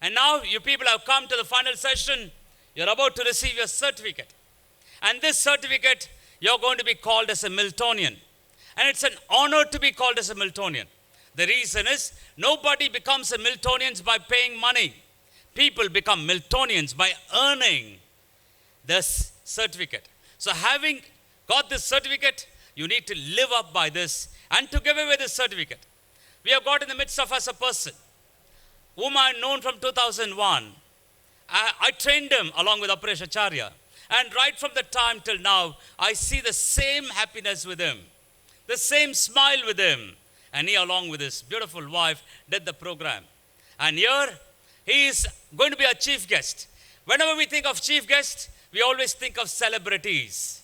And now you people have come to the final session. You're about to receive your certificate. And this certificate, you're going to be called as a Miltonian. And it's an honor to be called as a Miltonian. The reason is, nobody becomes a Miltonian by paying money. People become Miltonians by earning this certificate. So having got this certificate, you need to live up by this and to give away this certificate. We have got in the midst of us a person whom I have known from 2001. I trained him along with Aporesh Acharya. And right from the time till now, I see the same happiness with him, the same smile with him. And he, along with his beautiful wife, did the program. And here, he is going to be a chief guest. Whenever we think of chief guest, we always think of celebrities,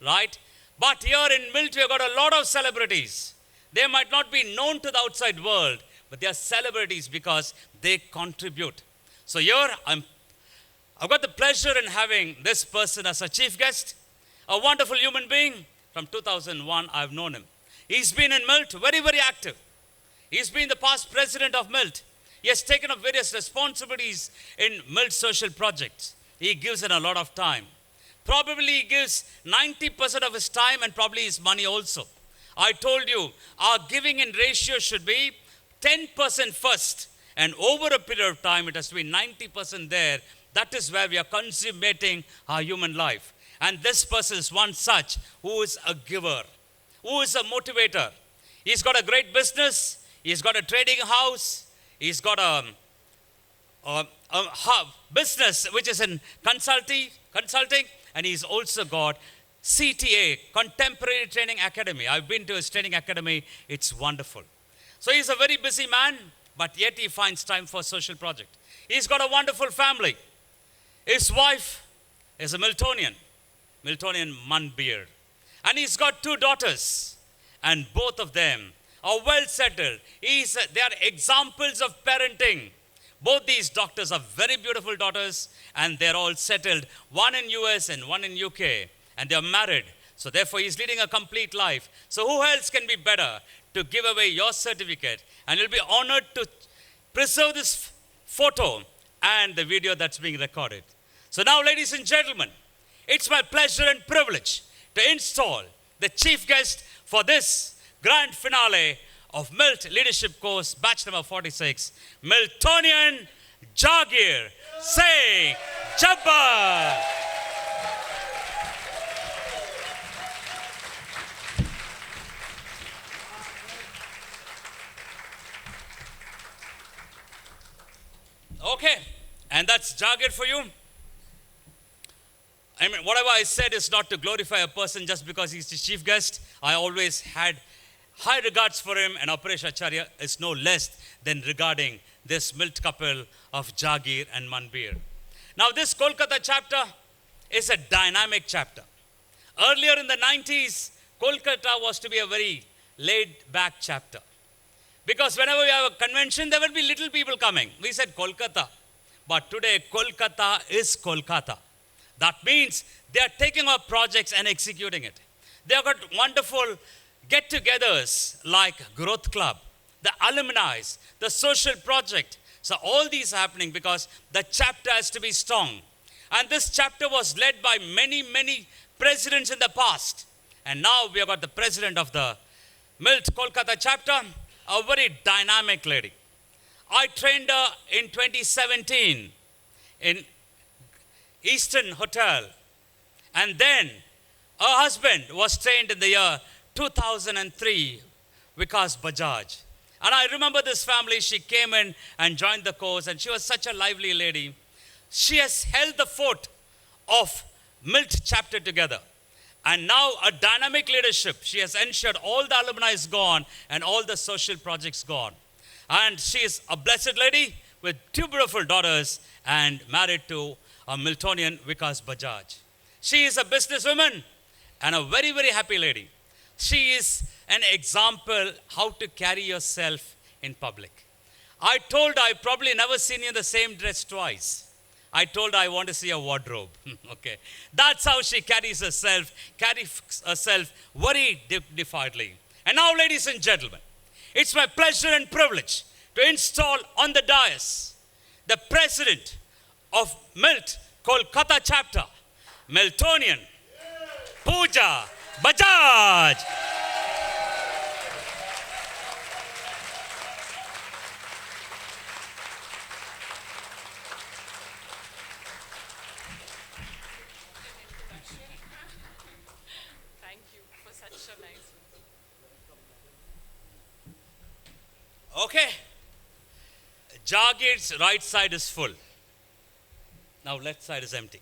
right? But here in MILT, we have got a lot of celebrities. They might not be known to the outside world, but they are celebrities because they contribute. So here, I've got the pleasure in having this person as a chief guest, a wonderful human being. From 2001, I've known him. He's been in MILT very, very active. He's been the past president of MILT. He has taken up various responsibilities in MILT social projects. He gives in a lot of time. Probably he gives 90% of his time and probably his money also. I told you, our giving in ratio should be 10% first. And over a period of time, it has to be 90% there. That is where we are consummating our human life. And this person is one such who is a giver, who is a motivator. He's got a great business. He's got a trading house. He's got a business which is in consulting. And he's also got CTA, Contemporary Training Academy. I've been to his training academy. It's wonderful. So he's a very busy man, but yet he finds time for a social project. He's got a wonderful family. His wife is a Miltonian Manbeer. And he's got 2 daughters. And both of them are well settled. They are examples of parenting. Both these daughters are very beautiful daughters. And they're all settled. One in US and one in UK. And they're married. So therefore he's leading a complete life. So who else can be better to give away your certificate? And you'll be honored to preserve this photo and the video that's being recorded. So now, ladies and gentlemen, it's my pleasure and privilege to install the chief guest for this grand finale of MILT Leadership Course, batch number 46, Miltonian Jagir Singh Jabbar. Okay, and that's Jagir for you. I mean, whatever I said is not to glorify a person just because he's the chief guest. I always had high regards for him, and Aporesh Acharya is no less than regarding this MILT couple of Jagir and Manbeer. Now, this Kolkata chapter is a dynamic chapter. Earlier in the 90s, Kolkata was to be a very laid-back chapter. Because whenever we have a convention, there will be little people coming. We said Kolkata. But today, Kolkata is Kolkata. That means they are taking up projects and executing it. They have got wonderful get-togethers like Growth Club, the alumni, the social project. So all these are happening because the chapter has to be strong. And this chapter was led by many, many presidents in the past. And now we have got the president of the MILT Kolkata chapter, a very dynamic lady. I trained her in 2017 in Eastern Hotel. And then her husband was trained in the year 2003, Vikas Bajaj. And I remember this family, she came in and joined the course, and she was such a lively lady. She has held the fort of MILT chapter together. And now a dynamic leadership. She has ensured all the alumni is gone and all the social projects gone. And she is a blessed lady with 2 beautiful daughters and married to a Miltonian, Vikas Bajaj. She is a businesswoman and a very, very happy lady. She is an example how to carry yourself in public. I told her I probably never seen you in the same dress twice. I told her I want to see a wardrobe. Okay. That's how she carries herself very dignifiedly. And now, ladies and gentlemen, it's my pleasure and privilege to install on the dais the president of MILT Kolkata chapter, Miltonian, Pooja Bajaj. Thank you for such a nice. Okay. Jagir's right side is full. Now left side is empty.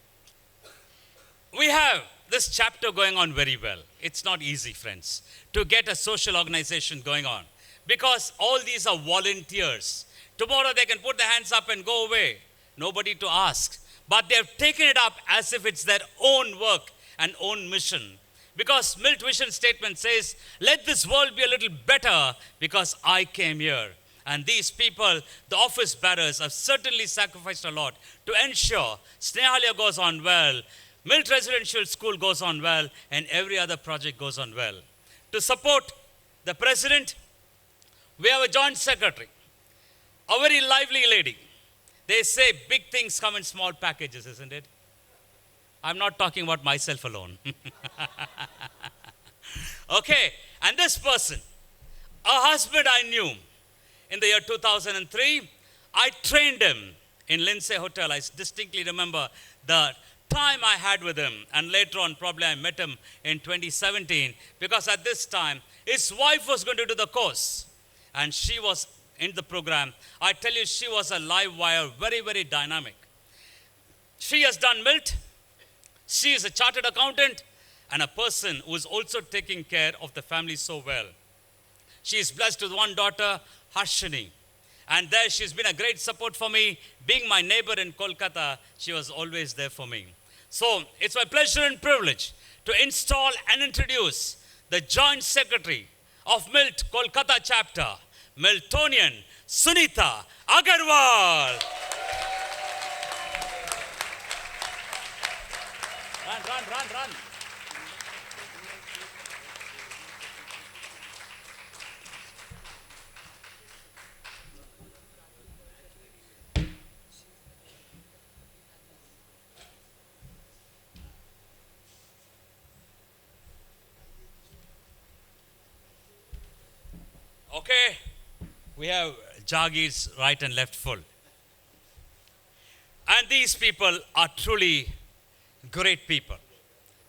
We have this chapter going on very well. It's not easy, friends, to get a social organization going on because all these are volunteers. Tomorrow they can put their hands up and go away. Nobody to ask. But they have taken it up as if it's their own work and own mission. Because MILT vision statement says, let this world be a little better because I came here. And these people, the office bearers, have certainly sacrificed a lot to ensure Snehalya goes on well, MILT Residential School goes on well, and every other project goes on well. To support the president, we have a joint secretary, a very lively lady. They say big things come in small packages, isn't it? I'm not talking about myself alone. Okay, and this person, a husband I knew in the year 2003, I trained him in Lindsay Hotel. I distinctly remember the time I had with him, and later on probably I met him in 2017 because at this time his wife was going to do the course and she was in the program. I tell you, she was a live wire, very, very dynamic. She has done MILT. She is a chartered accountant and a person who is also taking care of the family so well. She is blessed with one daughter, Harshini. And there she's been a great support for me. Being my neighbor in Kolkata, she was always there for me. So it's my pleasure and privilege to install and introduce the Joint Secretary of MILT Kolkata chapter, Miltonian Sunita Agarwal. Run. Okay, we have Jagir's right and left full. And these people are truly great people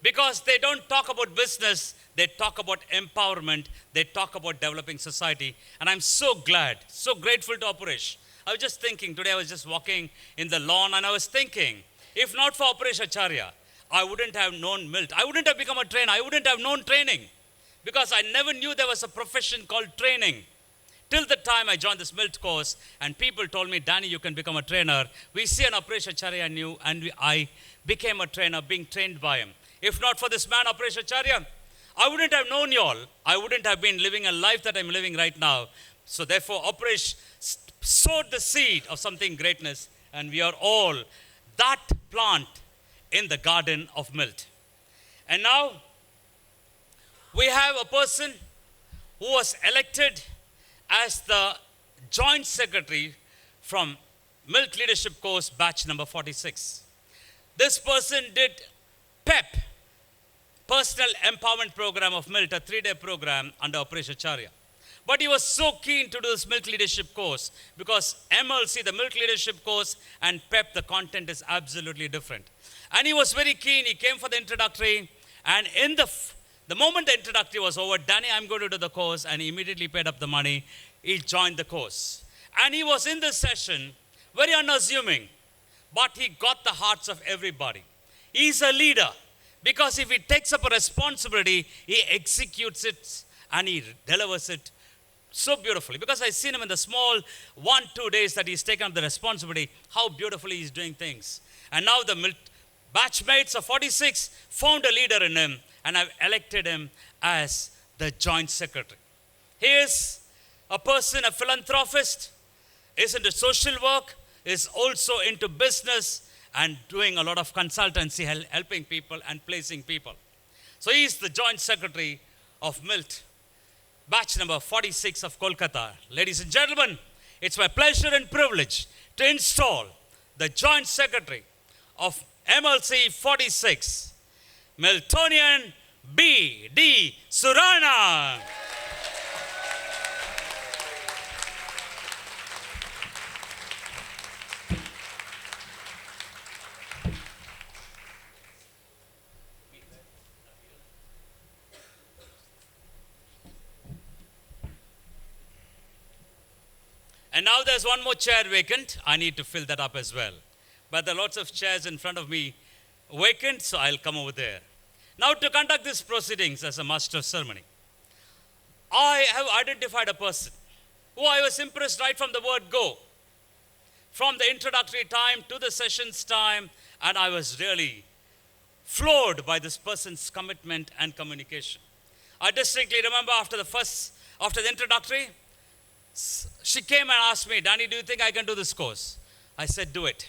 because they don't talk about business, they talk about empowerment, they talk about developing society. And I'm so glad, so grateful to Aporesh. I was just thinking, today I was just walking in the lawn and I was thinking, if not for Aporesh Acharya, I wouldn't have known MILT. I wouldn't have become a trainer. I wouldn't have known training because I never knew there was a profession called training. Till the time I joined this MILT course and people told me, Danny, you can become a trainer. We see an Aporesh Acharya knew and I became a trainer being trained by him. If not for this man, Aporesh Acharya, I wouldn't have known you all. I wouldn't have been living a life that I'm living right now. So therefore, Aporesh sowed the seed of something greatness and we are all that plant in the garden of MILT. And now, we have a person who was elected as the Joint Secretary from MILT Leadership Course batch number 46. This person did PEP, Personal Empowerment Program of MILT, a 3-day program under Aporesh Acharya. But he was so keen to do this MILT Leadership course because MLC, the MILT Leadership course, and PEP, the content is absolutely different. And he was very keen. He came for the introductory. And in the moment the introductory was over, Danny, I'm going to do the course. And he immediately paid up the money. He joined the course. And he was in this session, very unassuming. But he got the hearts of everybody. He's a leader. Because if he takes up a responsibility, he executes it and he delivers it so beautifully. Because I've seen him in the small 1-2 days that he's taken up the responsibility, how beautifully he's doing things. And now the batchmates of 46 found a leader in him and have elected him as the Joint Secretary. He is a person, a philanthropist, is into social work, is also into business and doing a lot of consultancy, helping people and placing people. So he is the Joint Secretary of MILT, batch number 46 of Kolkata. Ladies and gentlemen, it's my pleasure and privilege to to install the Joint Secretary of MLC 46, Miltonian B.D. Surana. And now there's one more chair vacant. I need to fill that up as well. But there are lots of chairs in front of me vacant, so I'll come over there. Now, to conduct these proceedings as a master of ceremony, I have identified a person who I was impressed right from the word go. From the introductory time to the sessions time, and I was really floored by this person's commitment and communication. I distinctly remember after the introductory, she came and asked me, Danny, do you think I can do this course? I said, do it.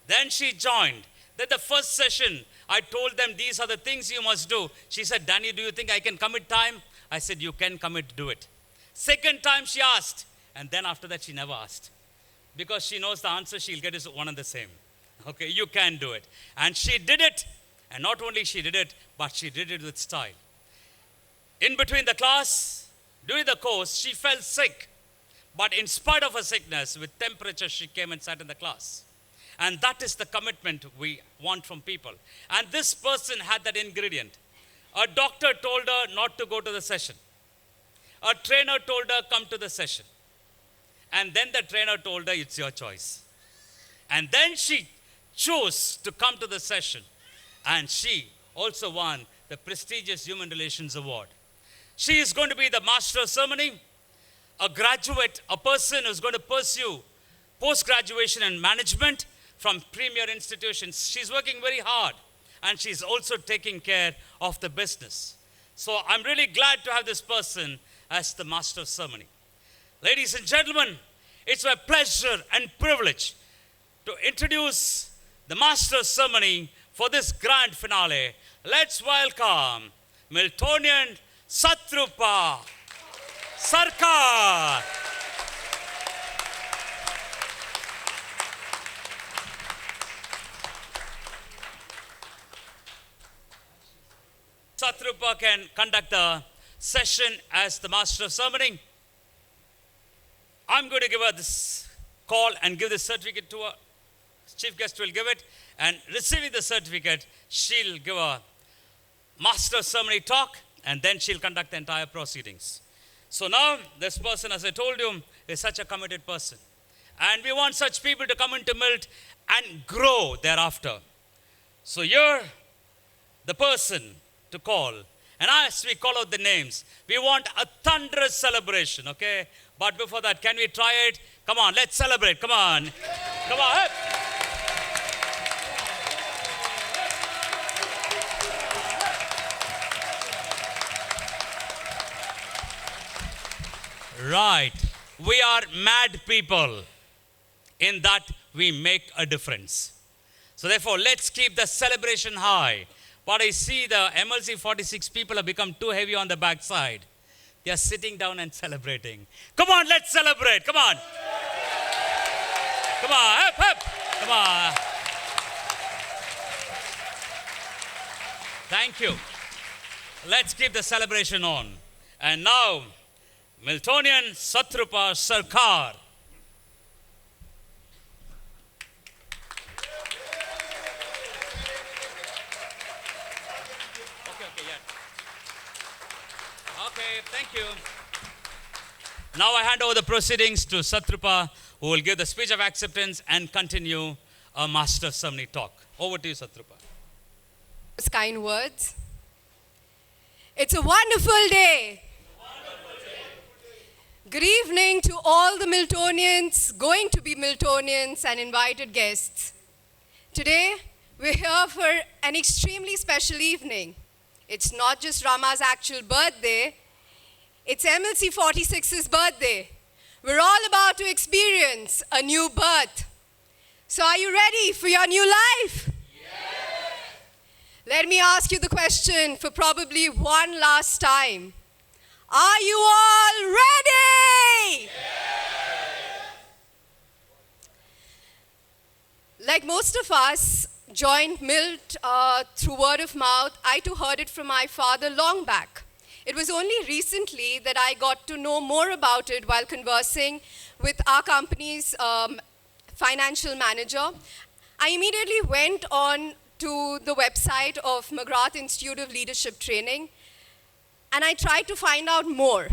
Then she joined. Then the first session, I told them, these are the things you must do. She said, Danny, do you think I can commit time? I said, you can commit, do it. Second time she asked, and then after that she never asked. Because she knows the answer she'll get is one and the same. Okay, you can do it. And she did it. And not only she did it, but she did it with style. In between the class, during the course, she fell sick. But in spite of her sickness, with temperature, she came and sat in the class. And that is the commitment we want from people. And this person had that ingredient. A doctor told her not to go to the session. A trainer told her, come to the session. And then the trainer told her, it's your choice. And then she chose to come to the session. And she also won the prestigious Human Relations Award. She is going to be the master of ceremony, a graduate, a person who's going to pursue post-graduation in management from premier institutions. She's working very hard, and she's also taking care of the business. So I'm really glad to have this person as the master of ceremony. Ladies and gentlemen, it's my pleasure and privilege to introduce the master of ceremony for this grand finale. Let's welcome Miltonian Satrupa Sarkar. Satrupa can conduct the session as the master of ceremony. I'm going to give her this call and give the certificate to her. Chief guest will give it, and receiving the certificate, she'll give a master of ceremony talk, and then she'll conduct the entire proceedings. So now, this person, as I told you, is such a committed person. And we want such people to come into MILT and grow thereafter. So you're the person to call. And as we call out the names, we want a thunderous celebration, okay? But before that, can we try it? Come on, let's celebrate. Come on. Come on. Hey. Right. We are mad people in that we make a difference. So therefore, let's keep the celebration high. But I see the MLC 46 people have become too heavy on the backside. They are sitting down and celebrating. Come on, let's celebrate. Come on. Come on. Hip, hip. Come on. Thank you. Let's keep the celebration on. And now, Miltonian Satrupa Sarkar. Okay, thank you. Now I hand over the proceedings to Satrupa, who will give the speech of acceptance and continue a master ceremony talk. Over to you, Satrupa. Kind words. It's a wonderful day. Good evening to all the Miltonians, going to be Miltonians, and invited guests. Today, we're here for an extremely special evening. It's not just Rama's actual birthday, it's MLC 46's birthday. We're all about to experience a new birth. So are you ready for your new life? Yes. Let me ask you the question for probably one last time. Are you all ready? Yes. Like most of us, joined MILT through word of mouth. I too heard it from my father long back. It was only recently that I got to know more about it while conversing with our company's financial manager. I immediately went on to the website of McGrath Institute of Leadership Training, and I tried to find out more.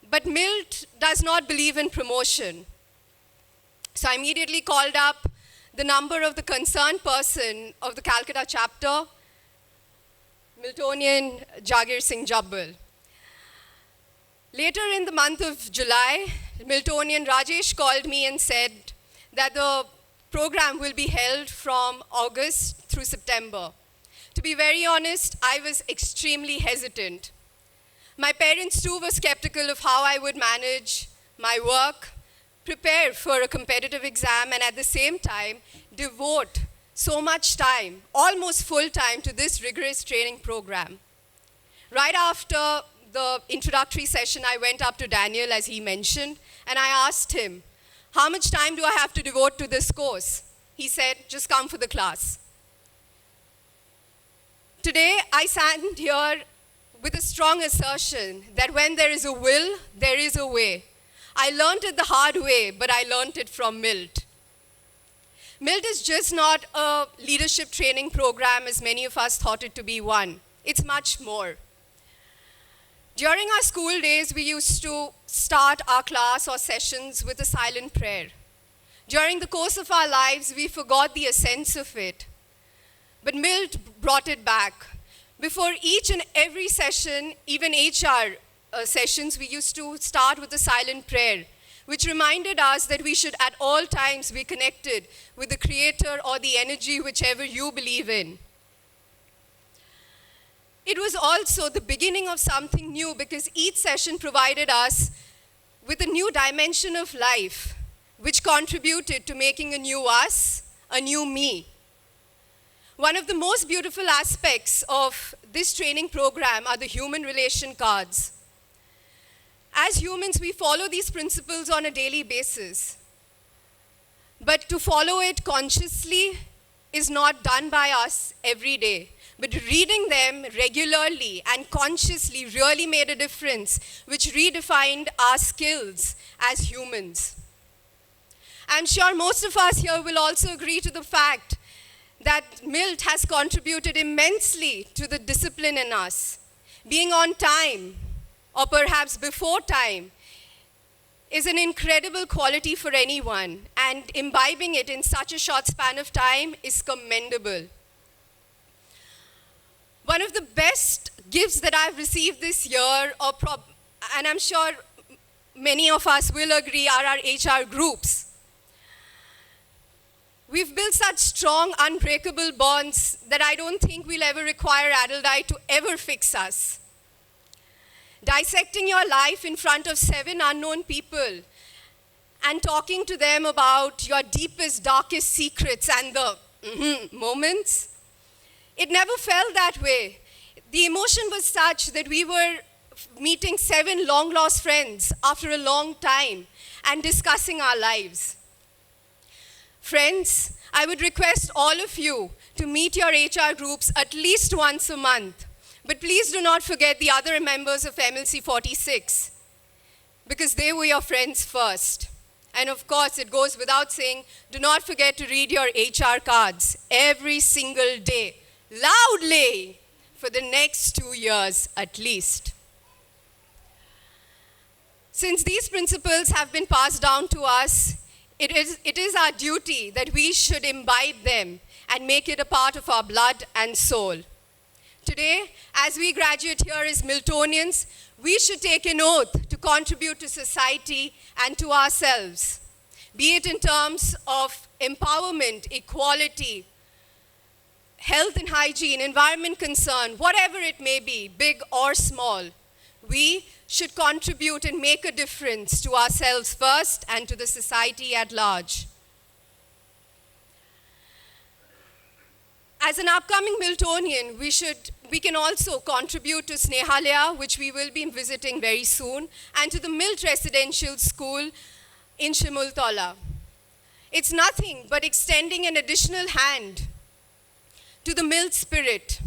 But MILT does not believe in promotion. So I immediately called up the number of the concerned person of the Calcutta chapter, Miltonian Jagir Singh Jabbal. Later in the month of July, Miltonian Rajesh called me and said that the program will be held from August through September. To be very honest, I was extremely hesitant. My parents too were skeptical of how I would manage my work, prepare for a competitive exam, and at the same time, devote so much time, almost full time, to this rigorous training program. Right after the introductory session, I went up to Daniel, as he mentioned, and I asked him, how much time do I have to devote to this course? He said, just come for the class. Today, I stand here with a strong assertion that when there is a will, there is a way. I learned it the hard way, but I learned it from MILT. MILT is just not a leadership training program as many of us thought it to be one. It's much more. During our school days, we used to start our class or sessions with a silent prayer. During the course of our lives, we forgot the essence of it. But MILT brought it back. Before each and every session, even HR sessions, we used to start with a silent prayer, which reminded us that we should at all times be connected with the Creator or the energy, whichever you believe in. It was also the beginning of something new because each session provided us with a new dimension of life, which contributed to making a new us, a new me. One of the most beautiful aspects of this training program are the human relation cards. As humans, we follow these principles on a daily basis. But to follow it consciously is not done by us every day. But reading them regularly and consciously really made a difference, which redefined our skills as humans. I'm sure most of us here will also agree to the fact that MILT has contributed immensely to the discipline in us. Being on time, or perhaps before time, is an incredible quality for anyone, and imbibing it in such a short span of time is commendable. One of the best gifts that I've received this year, and I'm sure many of us will agree, are our HR groups. We've built such strong, unbreakable bonds that I don't think we'll ever require Adelaide to ever fix us. Dissecting your life in front of 7 unknown people and talking to them about your deepest, darkest secrets and the moments, it never felt that way. The emotion was such that we were meeting 7 long-lost friends after a long time and discussing our lives. Friends, I would request all of you to meet your HR groups at least once a month. But please do not forget the other members of MLC 46, because they were your friends first. And of course, it goes without saying, do not forget to read your HR cards every single day, loudly, for the next 2 years at least. Since these principles have been passed down to us, it is our duty that we should imbibe them and make it a part of our blood and soul. Today, as we graduate here as Miltonians, we should take an oath to contribute to society and to ourselves, be it in terms of empowerment, equality, health and hygiene, environment concern, whatever it may be, big or small. We should contribute and make a difference to ourselves first and to the society at large. As an upcoming Miltonian, we can also contribute to Snehalaya, which we will be visiting very soon, and to the MILT Residential School in Shimultola. It's nothing but extending an additional hand to the MILT spirit.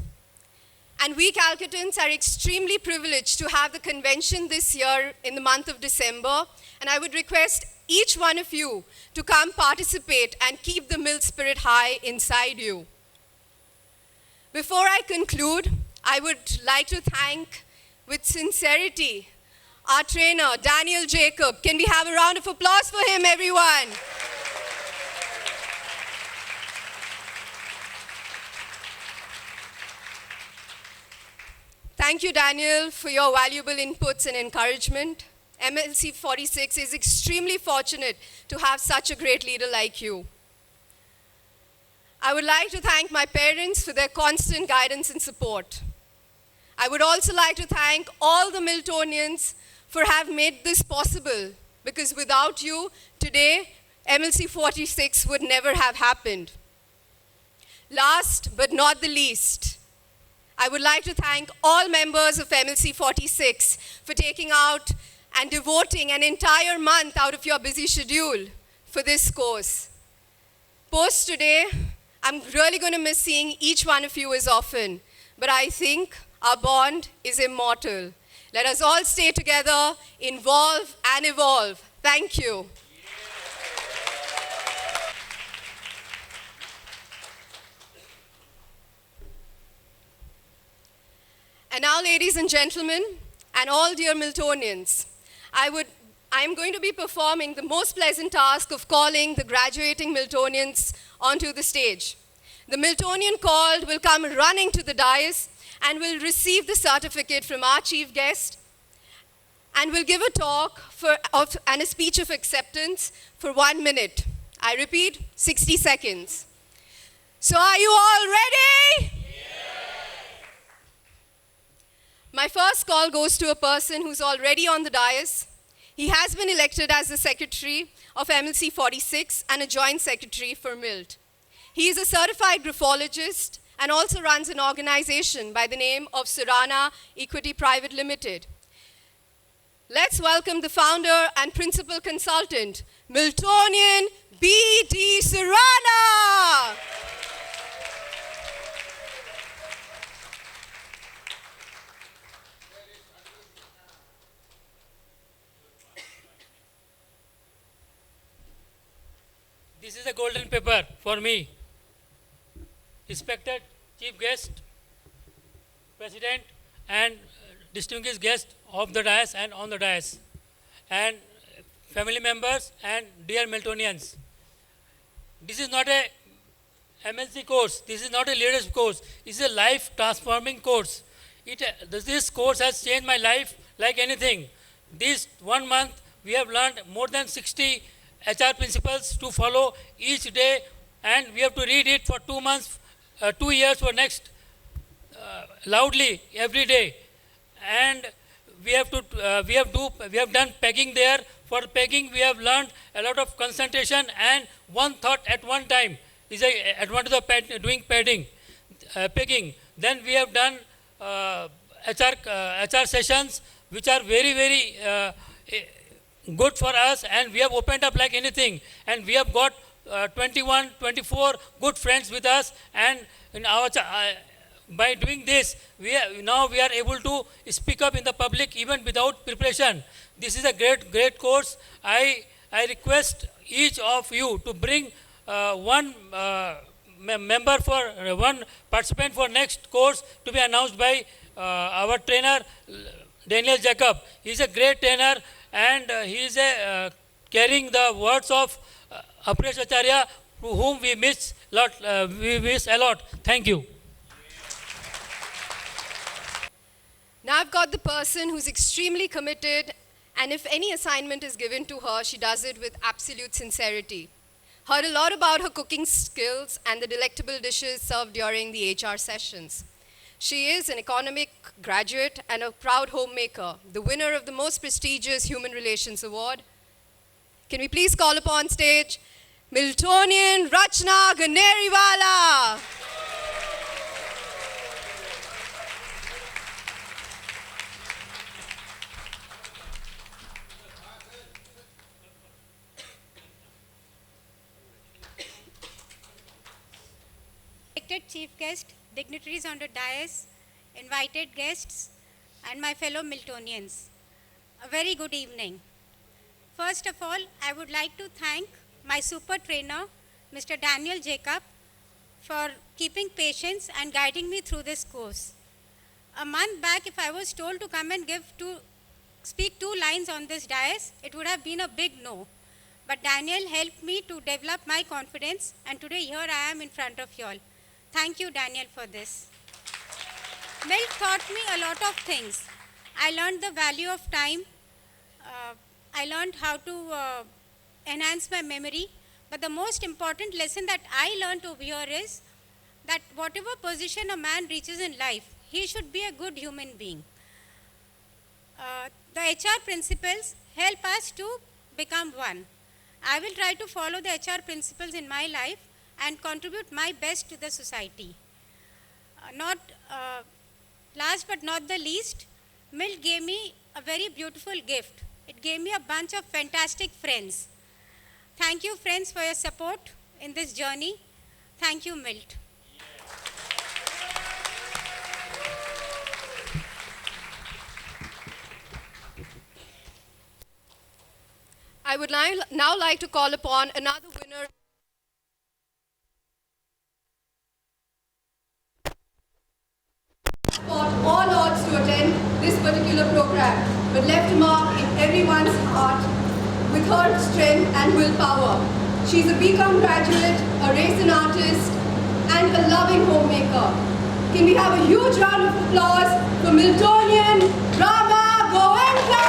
And we Calcuttans are extremely privileged to have the convention this year in the month of December. And I would request each one of you to come participate and keep the MILT spirit high inside you. Before I conclude, I would like to thank with sincerity our trainer, Daniel Jacob. Can we have a round of applause for him, everyone? Thank you, Daniel, for your valuable inputs and encouragement. MLC 46 is extremely fortunate to have such a great leader like you. I would like to thank my parents for their constant guidance and support. I would also like to thank all the Miltonians for having made this possible, because without you, today, MLC 46 would never have happened. Last but not the least, I would like to thank all members of MLC 46 for taking out and devoting an entire month out of your busy schedule for this course. Post today, I'm really going to miss seeing each one of you as often, but I think our bond is immortal. Let us all stay together, involve and evolve. Thank you. And now, ladies and gentlemen, and all dear Miltonians, I am going to be performing the most pleasant task of calling the graduating Miltonians onto the stage. The Miltonian called will come running to the dais and will receive the certificate from our chief guest and will give a talk and a speech of acceptance for 1 minute. I repeat, 60 seconds. So are you all ready? My first call goes to a person who's already on the dais. He has been elected as the secretary of MLC 46 and a joint secretary for MILT. He is a certified graphologist and also runs an organization by the name of Surana Equity Private Limited. Let's welcome the founder and principal consultant, Miltonian B.D. Surana. This is a golden paper for me. Respected chief guest, president, and distinguished guest of the dais and on the dais, and family members and dear Miltonians. This is not a MLC course. This is not a leadership course. This is a life transforming course. This course has changed my life like anything. This 1 month we have learned more than 60 HR principles to follow each day, and we have to read it for 2 months, 2 years for next, loudly every day. And we have done pegging there. For pegging, we have learned a lot of concentration and one thought at one time is a advantage of doing pegging. Then we have done HR sessions, which are very, very good for us, and we have opened up like anything, and we have got 21, 24 good friends with us, and in our by doing this, now we are able to speak up in the public even without preparation. This is a great course. I request each of you to bring one member for one participant for next course to be announced by our trainer Daniel Jacob. He is a great trainer, and he is carrying the words of Aporesh Acharya, whom we miss a lot. Thank you. Now I've got the person who's extremely committed, and if any assignment is given to her, she does it with absolute sincerity. Heard a lot about her cooking skills and the delectable dishes served during the HR sessions. She is an economic graduate and a proud homemaker, the winner of the most prestigious Human Relations Award. Can we please call upon stage Miltonian Rachna Ganeriwala. Respected chief guest, dignitaries on the dais, invited guests, and my fellow Miltonians. A very good evening. First of all, I would like to thank my super trainer, Mr. Daniel Jacob, for keeping patience and guiding me through this course. A month back, if I was told to come and speak 2 lines on this dais, it would have been a big no. But Daniel helped me to develop my confidence, and today here I am in front of you all. Thank you, Daniel, for this. MILT taught me a lot of things. I learned the value of time. I learned how to enhance my memory. But the most important lesson that I learned over here is that whatever position a man reaches in life, he should be a good human being. The HR principles help us to become one. I will try to follow the HR principles in my life and contribute my best to the society. Last but not the least, MILT gave me a very beautiful gift. It gave me a bunch of fantastic friends. Thank you, friends, for your support in this journey. Thank you, MILT. I would now like to call upon another winner. Fought all odds to attend this particular program, but left a mark in everyone's heart with her strength and willpower. She's a BCom graduate, a racing artist, and a loving homemaker. Can we have a huge round of applause for Miltonian Rama Goenka?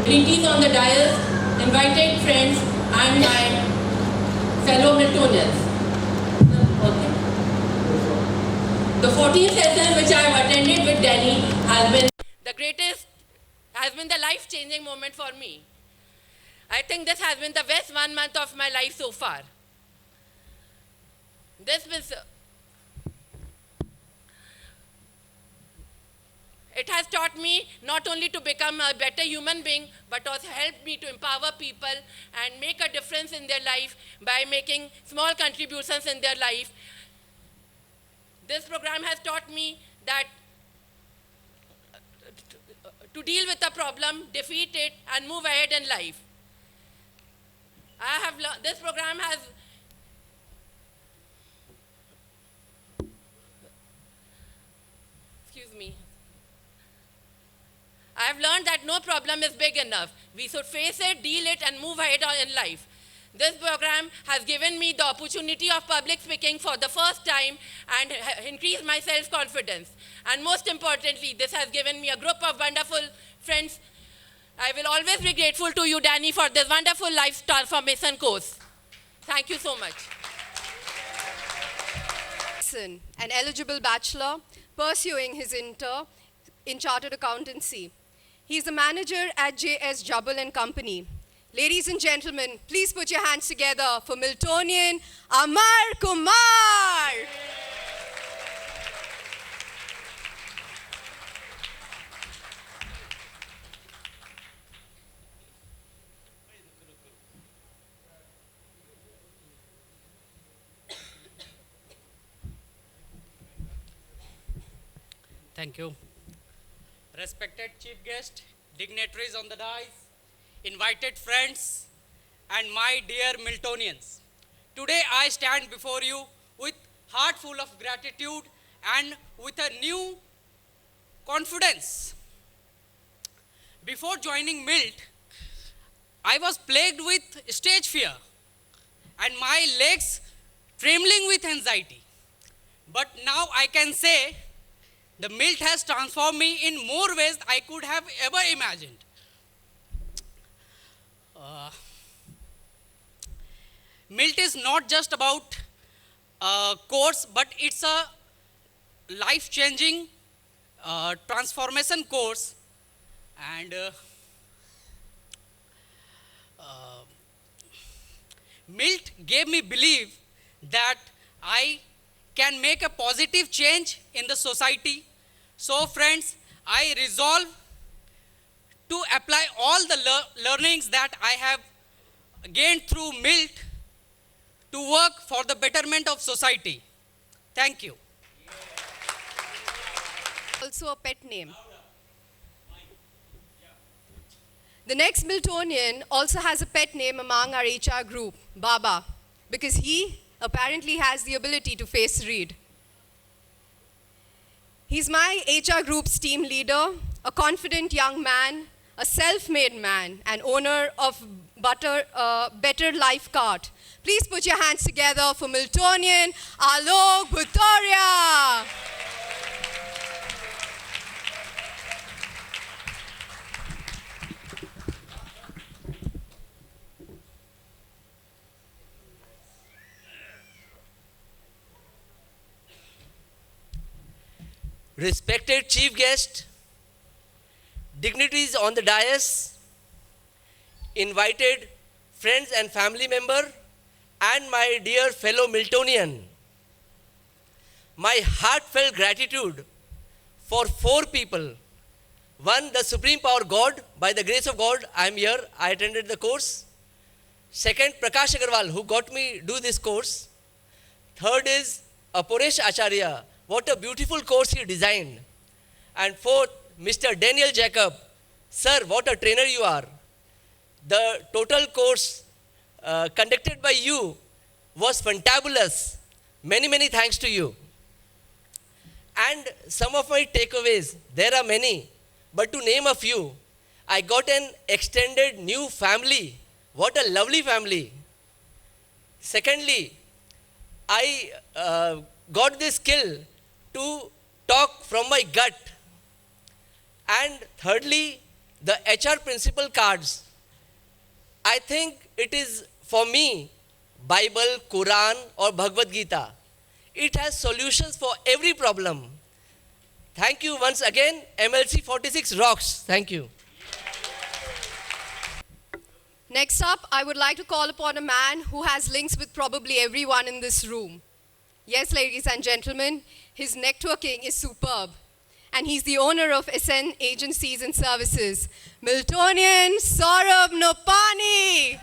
Dignitaries on the dais, invited friends, and my fellow Miltonians. Okay. The 14th session which I have attended with Delhi has been the greatest, has been the life-changing moment for me. I think this has been the best 1 month of my life so far. It has taught me not only to become a better human being, but also helped me to empower people and make a difference in their life by making small contributions in their life. This program has taught me that to deal with a problem, defeat it, and move ahead in life. This program has I have learned that no problem is big enough. We should face it, deal it, and move ahead in life. This program has given me the opportunity of public speaking for the first time and increased my self-confidence. And most importantly, this has given me a group of wonderful friends. I will always be grateful to you, Danny, for this wonderful life transformation course. Thank you so much. An eligible bachelor pursuing his inter in chartered accountancy. He's a manager at J.S. Jubble and Company. Ladies and gentlemen, please put your hands together for Miltonian Amar Kumar. Thank you. Respected chief guest, dignitaries on the dais, invited friends, and my dear Miltonians. Today I stand before you with heart full of gratitude and with a new confidence. Before joining MILT, I was plagued with stage fear and my legs trembling with anxiety. But now I can say the MILT has transformed me in more ways I could have ever imagined. MILT is not just about a course, but it's a life-changing transformation course. And MILT gave me belief that I can make a positive change in the society. So friends, I resolve to apply all the learnings that I have gained through MILT to work for the betterment of society. Thank you. Also a pet name. The next Miltonian also has a pet name among our HR group, Baba, because he apparently has the ability to face read. He's my HR group's team leader, a confident young man, a self-made man, and owner of Better Life Cart. Please put your hands together for Miltonian Alok Bhutoria. Respected chief guest, dignitaries on the dais, invited friends and family member, and my dear fellow Miltonian, my heartfelt gratitude for 4 people. One, the Supreme Power God. By the grace of God, I am here. I attended the course. Second, Prakash Agarwal, who got me do this course. Third is Aporesh Acharya. What a beautiful course he designed. And fourth, Mr. Daniel Jacob. Sir, what a trainer you are. The total course conducted by you was fantabulous. Many, many thanks to you. And some of my takeaways, there are many, but to name a few, I got an extended new family. What a lovely family. Secondly, I got this skill to talk from my gut. And thirdly, the HR principle cards. I think it is for me, Bible, Quran or Bhagavad Gita. It has solutions for every problem. Thank you once again. MLC 46 rocks. Thank you. Next up, I would like to call upon a man who has links with probably everyone in this room. Yes, ladies and gentlemen, his networking is superb. And he's the owner of SN Agencies and Services, Miltonian Saurabh Nopani.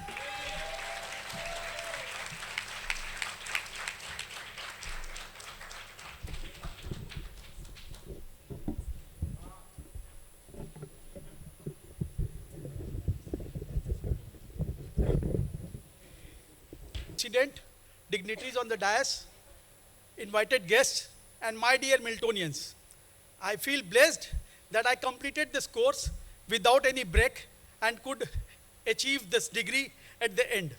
President, dignitaries on the dais, invited guests, and my dear Miltonians. I feel blessed that I completed this course without any break and could achieve this degree at the end.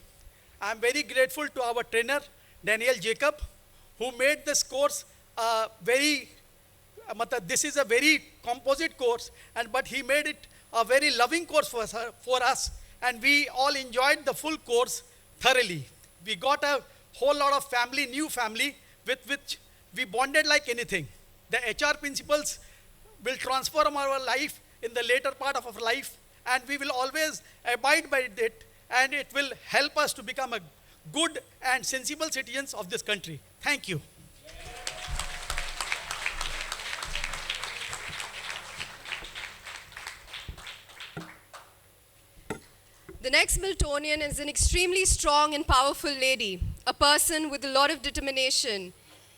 I am very grateful to our trainer, Daniel Jacob, who made this course this is a very composite course, but he made it a very loving course for us, and we all enjoyed the full course thoroughly. We got a whole lot of new family, with which we bonded like anything. The HR principles will transform our life in the later part of our life, and we will always abide by it, and it will help us to become a good and sensible citizens of this country. Thank you. The next Miltonian is an extremely strong and powerful lady, a person with a lot of determination,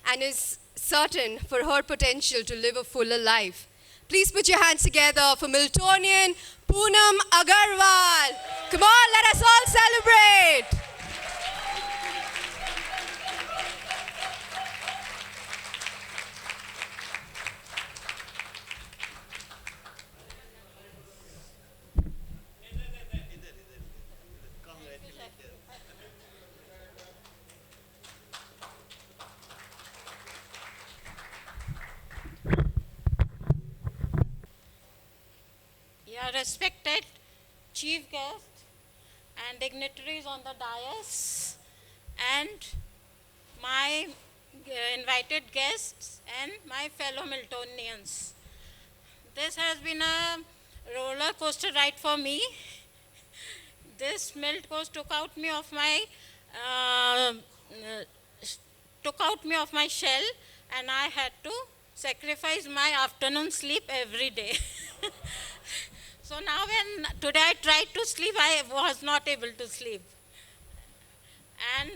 and is certain for her potential to live a fuller life. Please put your hands together for Miltonian Poonam Agarwal. Come on, let us all celebrate. Respected chief guest and dignitaries on the dais, and my invited guests and my fellow Miltonians. This has been a roller coaster ride for me. This MILT course took out me of my took out me of my shell and I had to sacrifice my afternoon sleep every day. So now when today I tried to sleep, I was not able to sleep. And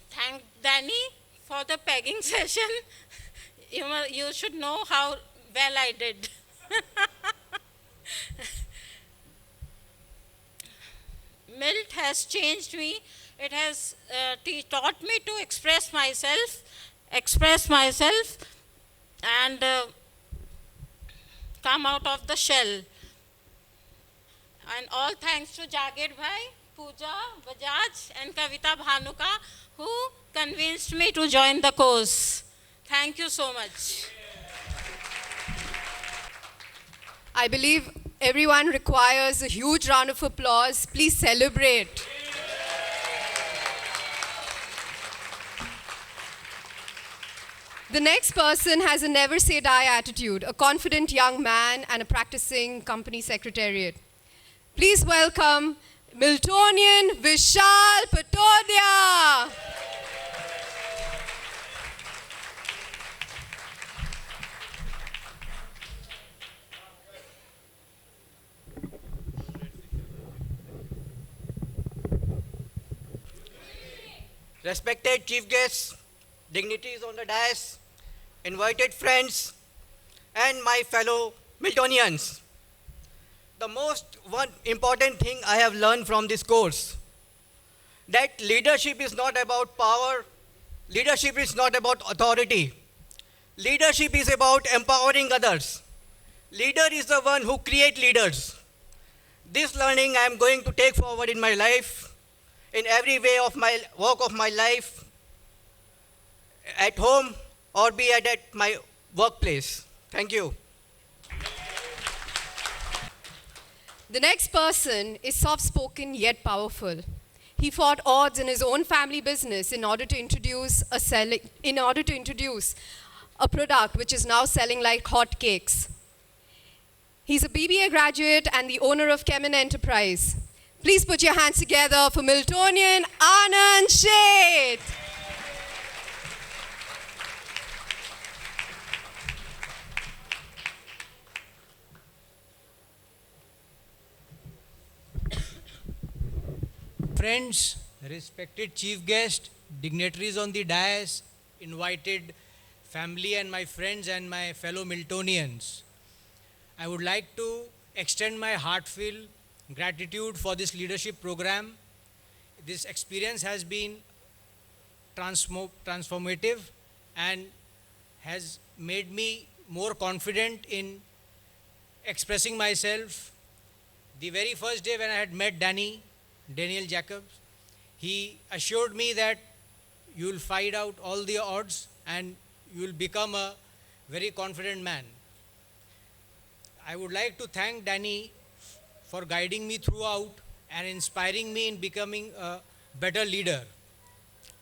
thank Danny for the pegging session. You should know how well I did. MILT has changed me. It has taught me to express myself, and come out of the shell. And all thanks to Jagir Bhai, Pooja Bajaj, and Kavita Bhanuka, who convinced me to join the course. Thank you so much. I believe everyone requires a huge round of applause. Please celebrate. The next person has a never say die attitude, a confident young man and a practicing company secretariat. Please welcome Miltonian Vishal Patodia. Respected chief guests, dignitaries on the dais, invited friends, and my fellow Miltonians. The most one important thing I have learned from this course, that leadership is not about power, leadership is not about authority. Leadership is about empowering others. Leader is the one who creates leaders. This learning I am going to take forward in my life, in every way of my walk of my life, at home or be at my workplace. Thank you. The next person is soft-spoken yet powerful. He fought odds in his own family business in order to introduce a product which is now selling like hotcakes. He's a BBA graduate and the owner of Kemin Enterprise. Please put your hands together for Miltonian Anand Sheth. Friends, respected chief guest, dignitaries on the dais, invited family and my friends and my fellow Miltonians. I would like to extend my heartfelt gratitude for this leadership program. This experience has been transformative and has made me more confident in expressing myself. The very first day when I had met Daniel Jacobs, he assured me that you will fight out all the odds and you will become a very confident man. I would like to thank Danny for guiding me throughout and inspiring me in becoming a better leader.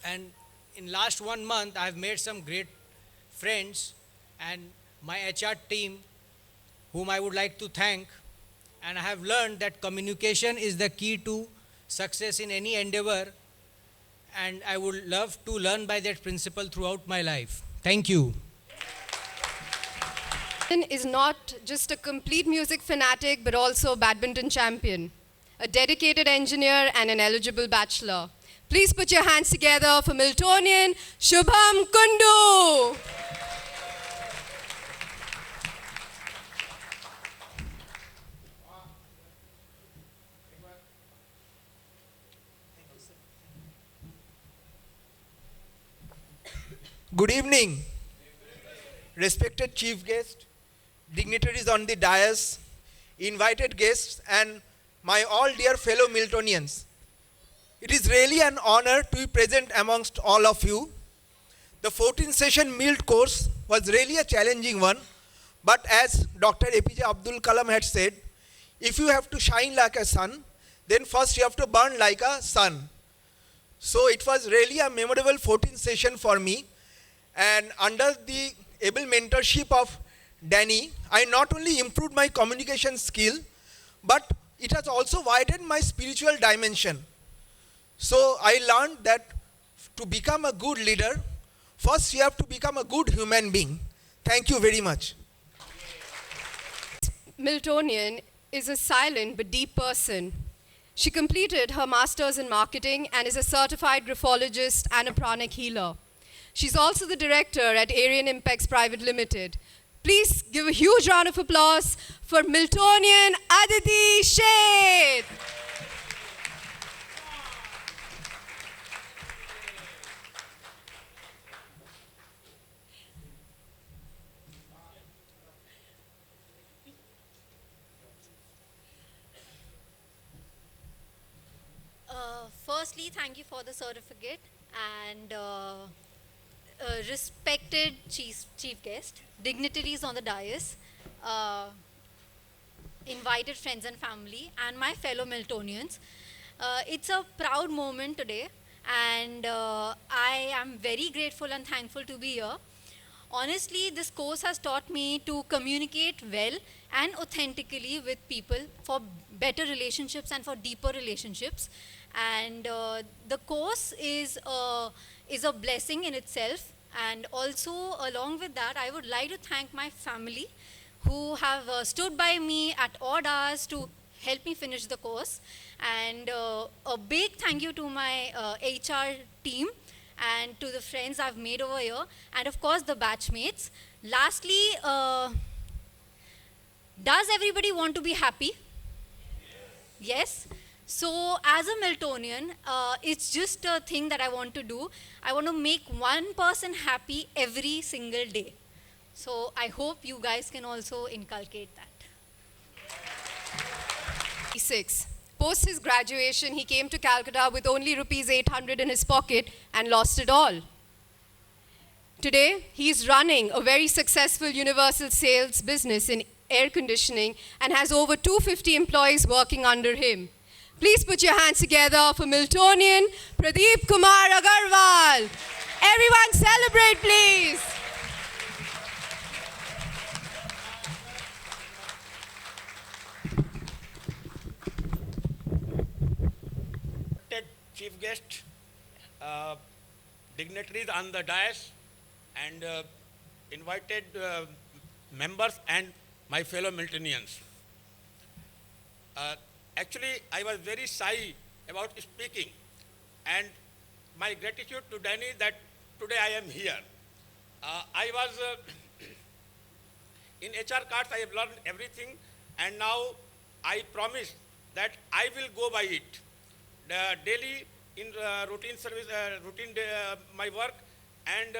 And in last 1 month, I have made some great friends and my HR team, whom I would like to thank. And I have learned that communication is the key to success in any endeavor. And I would love to learn by that principle throughout my life. Thank you. Is not just a complete music fanatic, but also a badminton champion, a dedicated engineer, and an eligible bachelor. Please put your hands together for Miltonian Shubham Kundu. Good evening, respected chief guest, dignitaries on the dais, invited guests, and my all dear fellow Miltonians. It is really an honor to be present amongst all of you. The 14th session MILT course was really a challenging one, but as Dr. APJ Abdul Kalam had said, if you have to shine like a sun, then first you have to burn like a sun. So it was really a memorable 14th session for me. And under the able mentorship of Danny, I not only improved my communication skill, but it has also widened my spiritual dimension. So I learned that to become a good leader, first you have to become a good human being. Thank you very much. Miltonian is a silent but deep person. She completed her master's in marketing and is a certified graphologist and a pranic healer. She's also the director at Aryan Impex Private Limited. Please give a huge round of applause for Miltonian Aditi Sheth. Firstly, thank you for the certificate and respected chief guest, dignitaries on the dais, invited friends and family, and my fellow Miltonians. It's a proud moment today, and I am very grateful and thankful to be here. Honestly, this course has taught me to communicate well and authentically with people for better relationships and for deeper relationships. And the course is a blessing in itself. And also, along with that, I would like to thank my family who have stood by me at odd hours to help me finish the course. And a big thank you to my HR team and to the friends I've made over here, and of course the batchmates. Lastly, does everybody want to be happy? Yes? So as a Miltonian, it's just a thing that I want to do. I want to make one person happy every single day. So I hope you guys can also inculcate that. 6. Post his graduation, he came to Calcutta with only rupees 800 in his pocket and lost it all. Today, he is running a very successful universal sales business in air conditioning and has over 250 employees working under him. Please put your hands together for Miltonian Pradeep Kumar Agarwal. Everyone celebrate, please. Chief guest, dignitaries on the dais, and invited members and my fellow Miltonians. Actually, I was very shy about speaking, and my gratitude to Danny that today I am here. I was in HR cards, I have learned everything, and now I promise that I will go by it. Daily in routine service, my work, and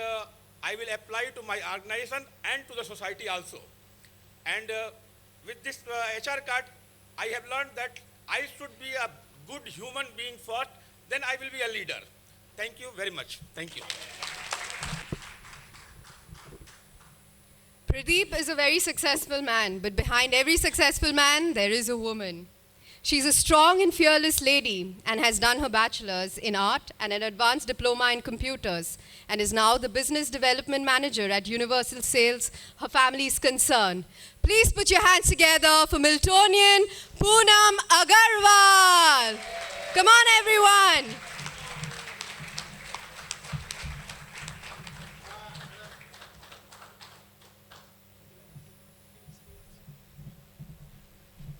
I will apply to my organization and to the society also. And with this HR card, I have learned that I should be a good human being first, then I will be a leader. Thank you very much. Thank you. Pradeep is a very successful man, but behind every successful man, there is a woman. She's a strong and fearless lady and has done her bachelor's in art and an advanced diploma in computers and is now the business development manager at Universal Sales, her family's concern. Please put your hands together for Miltonian Poonam Agarwal. Come on, everyone.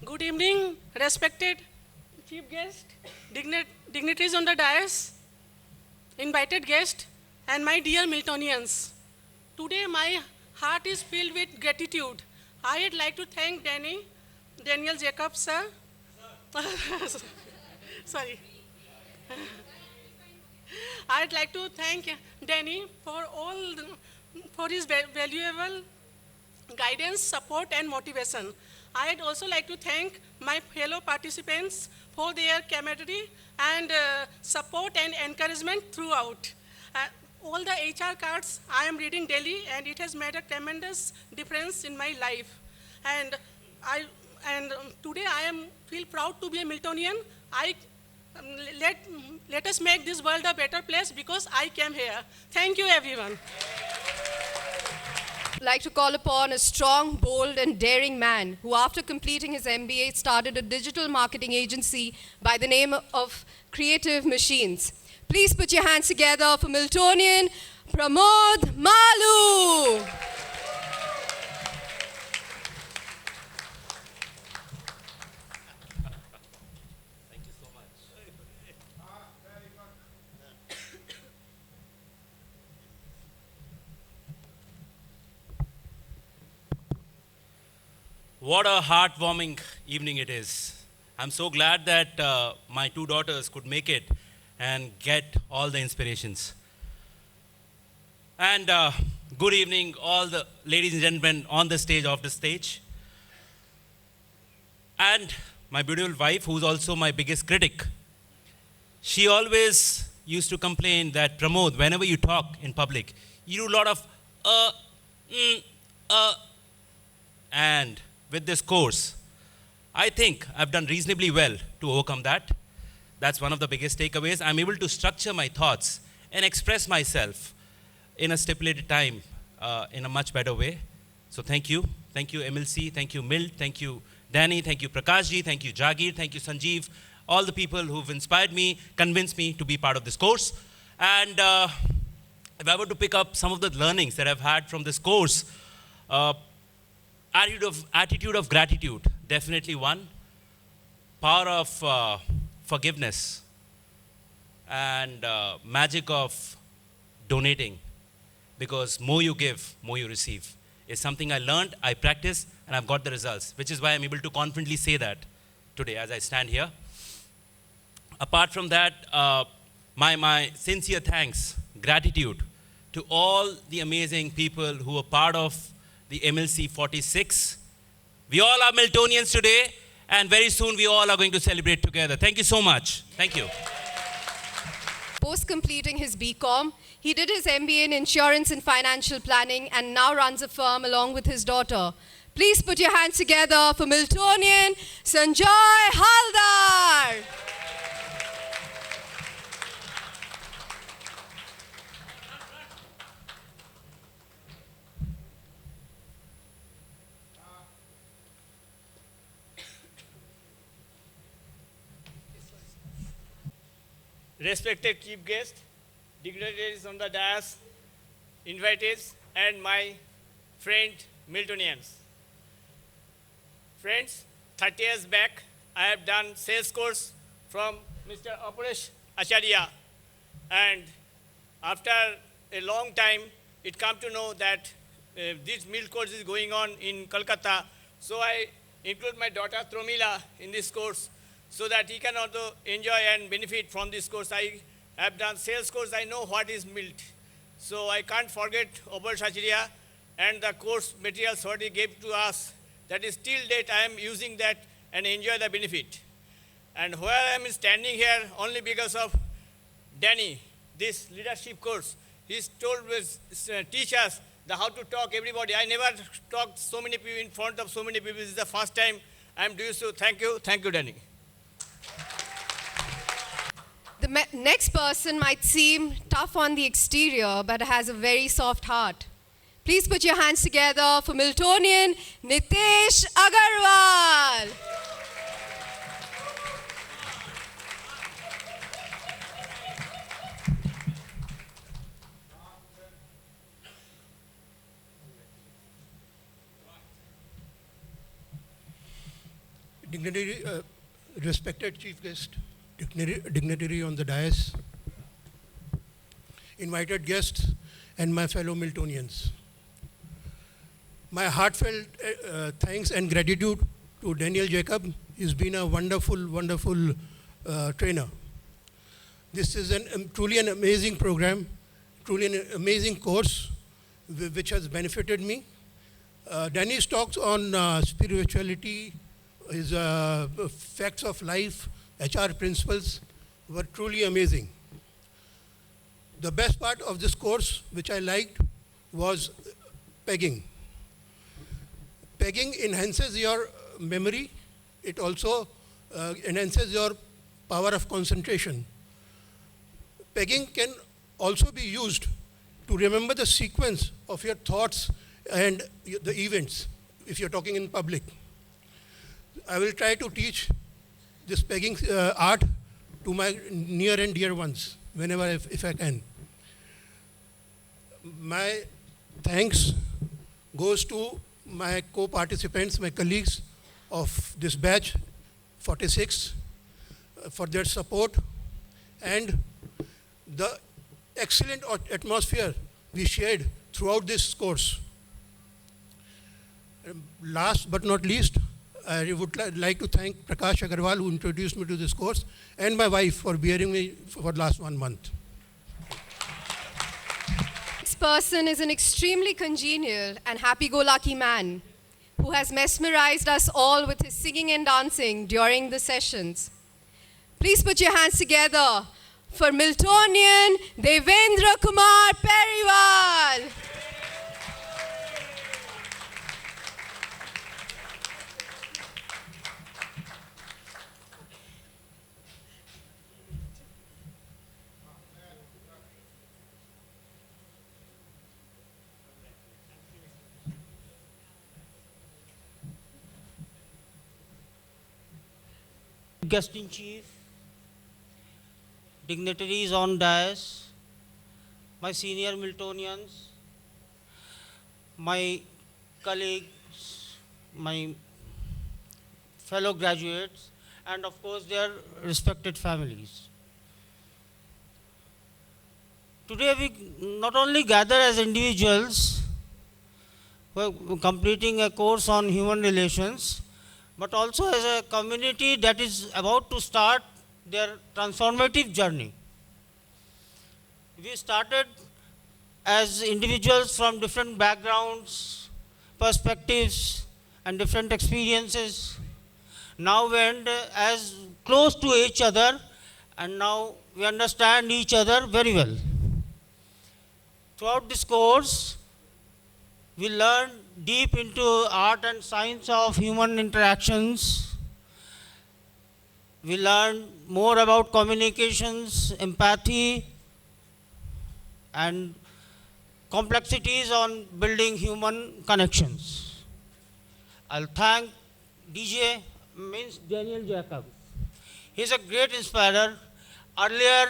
Good evening, respected chief guest, dignitaries on the dais, invited guests, and my dear Miltonians. Today my heart is filled with gratitude. I would like to thank Daniel Jacobs, sir. Sorry. I'd like to thank Danny for his valuable guidance, support, and motivation. I'd also like to thank my fellow participants for their camaraderie and support and encouragement throughout. All the HR cards I am reading daily, and it has made a tremendous difference in my life. And today I feel proud to be a Miltonian. Let us make this world a better place because I came here. Thank you, everyone. I'd like to call upon a strong, bold, and daring man who, after completing his MBA, started a digital marketing agency by the name of Creative Machines. Please put your hands together for Miltonian Pramod Malu. What a heartwarming evening it is. I'm so glad that my two daughters could make it and get all the inspirations. And good evening, all the ladies and gentlemen on the stage, off the stage. And my beautiful wife, who's also my biggest critic. She always used to complain that, Pramod, whenever you talk in public, you do a lot of and with this course, I think I've done reasonably well to overcome that. That's one of the biggest takeaways. I'm able to structure my thoughts and express myself in a stipulated time in a much better way. So thank you. Thank you, MLC. Thank you, MILT. Thank you, Danny. Thank you, Prakashji. Thank you, Jagir. Thank you, Sanjeev. All the people who've inspired me, convinced me to be part of this course. And if I were to pick up some of the learnings that I've had from this course, attitude of gratitude, definitely one. Power of forgiveness and magic of donating, because more you give, more you receive. It's something I learned, I practiced, and I've got the results, which is why I'm able to confidently say that today as I stand here. Apart from that, my sincere thanks, gratitude to all the amazing people who are part of the MLC 46. We all are Miltonians today, and very soon we all are going to celebrate together. Thank you so much. Thank you. Post completing his BCom, he did his MBA in Insurance and Financial Planning and now runs a firm along with his daughter. Please put your hands together for Miltonian Sanjay Haldar. Respected chief guest, dignitaries on the dais, invitees, and my friend Miltonians. Friends, 30 years back, I have done sales course from Mr. Aporesh Acharya, and after a long time, it come to know that this MILT course is going on in Kolkata, so I include my daughter Tromila in this course, so that he can also enjoy and benefit from this course. I have done sales course, I know what is MILT. So I can't forget Aporesh Acharya and the course materials what he gave to us. That is till date I am using that and enjoy the benefit. And where I am standing here only because of Danny, this leadership course. He's told us, teach us the how to talk everybody. I never talked so many people in front of so many people. This is the first time I am doing so. Thank you, Danny. The next person might seem tough on the exterior, but has a very soft heart. Please put your hands together for Miltonian Nitesh Agarwal. Respected chief guest, dignitary on the dais, invited guests, and my fellow Miltonians. My heartfelt thanks and gratitude to Daniel Jacob. He's been a wonderful, wonderful trainer. This is truly an amazing program, truly an amazing course which has benefited me. Danny's talks on spirituality, his facts of life, HR principles were truly amazing. The best part of this course, which I liked, was pegging. Pegging enhances your memory. It also enhances your power of concentration. Pegging can also be used to remember the sequence of your thoughts and the events if you're talking in public. I will try to teach this pegging art to my near and dear ones whenever if I can. My thanks goes to my co-participants, my colleagues of this batch 46 for their support and the excellent atmosphere we shared throughout this course. Last but not least, I would like to thank Prakash Agarwal, who introduced me to this course, and my wife for bearing me for the last 1 month. This person is an extremely congenial and happy-go-lucky man who has mesmerized us all with his singing and dancing during the sessions. Please put your hands together for Miltonian Devendra Kumar Periwal. Guest in chief, dignitaries on dais, my senior Miltonians, my colleagues, my fellow graduates, and of course their respected families. Today we not only gather as individuals who are completing a course on human relations, but also as a community that is about to start their transformative journey. We started as individuals from different backgrounds, perspectives, and different experiences. Now we end as close to each other, and now we understand each other very well. Throughout this course, we learn deep into art and science of human interactions. We learn more about communications, empathy, and complexities on building human connections. I'll thank DJ, means Daniel Jacob. He's a great inspirer. Earlier,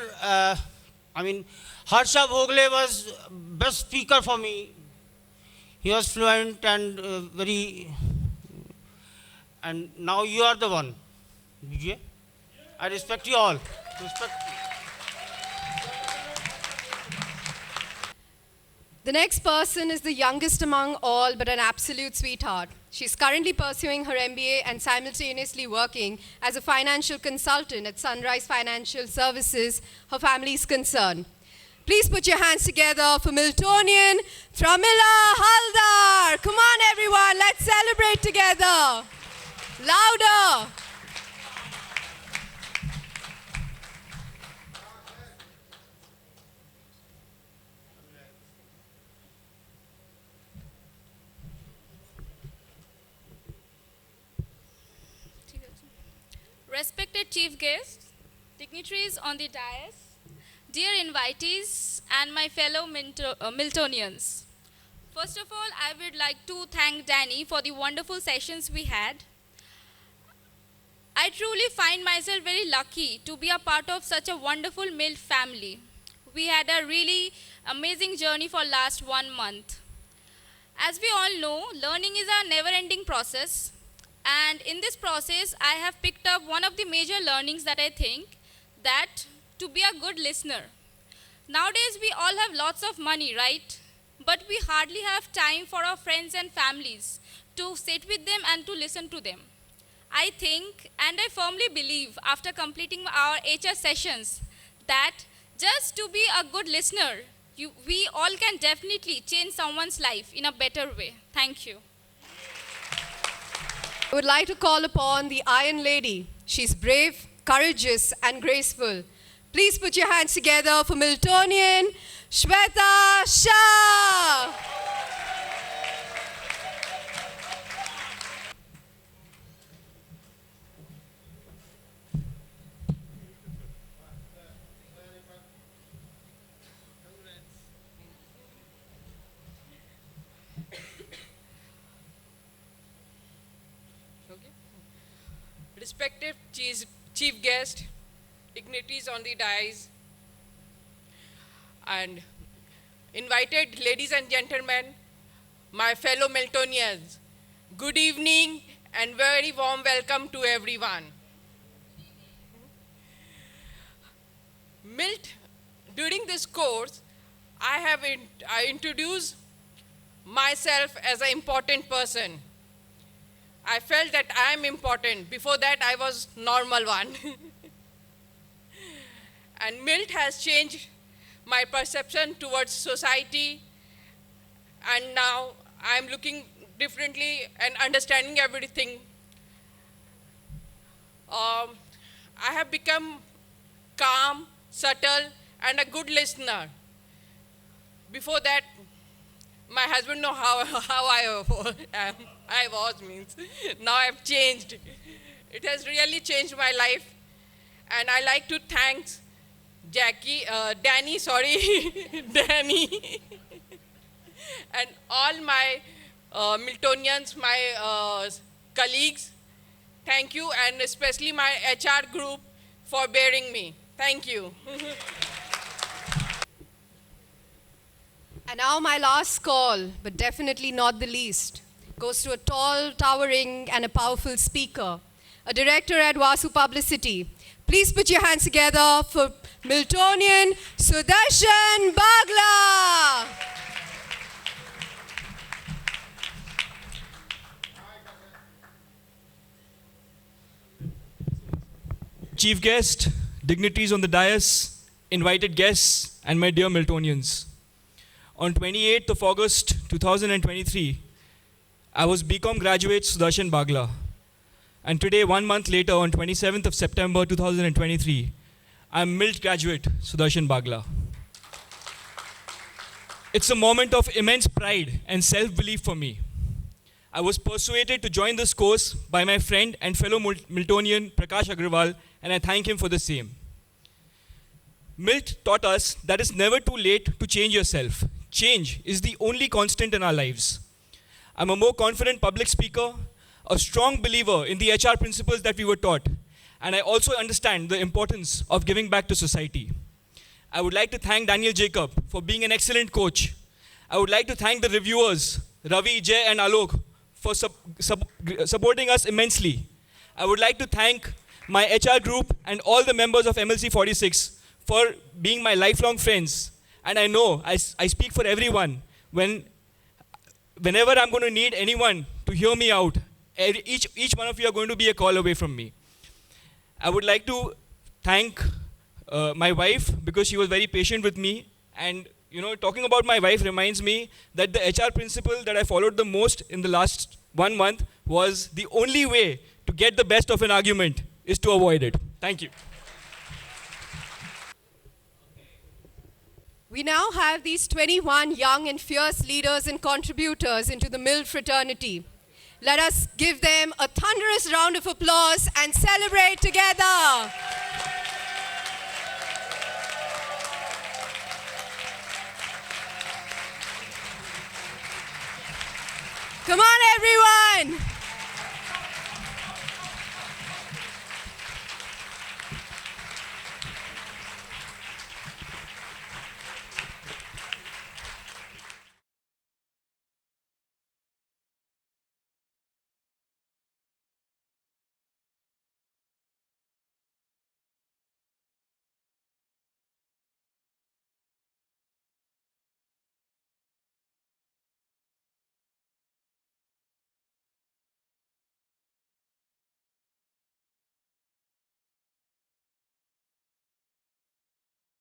Harsha Bhogle was best speaker for me. He was fluent and and now you are the one, DJ. I respect you all. The next person is the youngest among all, but an absolute sweetheart. She's currently pursuing her MBA and simultaneously working as a financial consultant at Sunrise Financial Services, her family is concerned. Please put your hands together for Miltonian Pramila Haldar. Come on, everyone, let's celebrate together. Louder. Respected chief guests, dignitaries on the dais, dear invitees, and my fellow Miltonians. First of all, I would like to thank Danny for the wonderful sessions we had. I truly find myself very lucky to be a part of such a wonderful MILT family. We had a really amazing journey for last 1 month. As we all know, learning is a never-ending process. And in this process, I have picked up one of the major learnings that I think, that to be a good listener. Nowadays, we all have lots of money, right? But we hardly have time for our friends and families to sit with them and to listen to them. I think, and I firmly believe, after completing our HR sessions, that just to be a good listener, we all can definitely change someone's life in a better way. Thank you. I would like to call upon the Iron Lady. She's brave, courageous, and graceful. Please put your hands together for Miltonian Shweta Shah. Respected chief guest, dignitaries on the dais, and invited ladies and gentlemen, my fellow Miltonians, good evening and very warm welcome to everyone. MILT, during this course, I introduced myself as an important person. I felt that I am important. Before that, I was normal one. And MILT has changed my perception towards society, and now I'm looking differently and understanding everything. I have become calm, subtle, and a good listener. Before that, my husband know how I was means. Now I've changed. It has really changed my life, and I like to thank Danny, Danny, and all my Miltonians, my colleagues. Thank you, and especially my HR group for bearing me. Thank you. And now my last call, but definitely not the least, goes to a tall, towering, and a powerful speaker, a director at Vasu Publicity. Please put your hands together for Miltonian Sudarshan Bagla. Chief guest, dignitaries on the dais, invited guests, and my dear Miltonians. On 28th of August 2023, I was BCom graduate Sudarshan Bagla. And today, 1 month later, on 27th of September 2023, I'm MILT graduate Sudarshan Bagla. It's a moment of immense pride and self-belief for me. I was persuaded to join this course by my friend and fellow Miltonian Prakash Agrawal, and I thank him for the same. MILT taught us that it's never too late to change yourself. Change is the only constant in our lives. I'm a more confident public speaker, a strong believer in the HR principles that we were taught, and I also understand the importance of giving back to society. I would like to thank Daniel Jacob for being an excellent coach. I would like to thank the reviewers, Ravi, Jay, and Alok, for supporting us immensely. I would like to thank my HR group and all the members of MLC 46 for being my lifelong friends. And I know I speak for everyone. Whenever I'm going to need anyone to hear me out, each one of you are going to be a call away from me. I would like to thank my wife because she was very patient with me. And talking about my wife reminds me that the HR principle that I followed the most in the last 1 month was the only way to get the best of an argument is to avoid it. Thank you. We now have these 21 young and fierce leaders and contributors into the MILT fraternity. Let us give them a thunderous round of applause and celebrate together. Come on, everyone.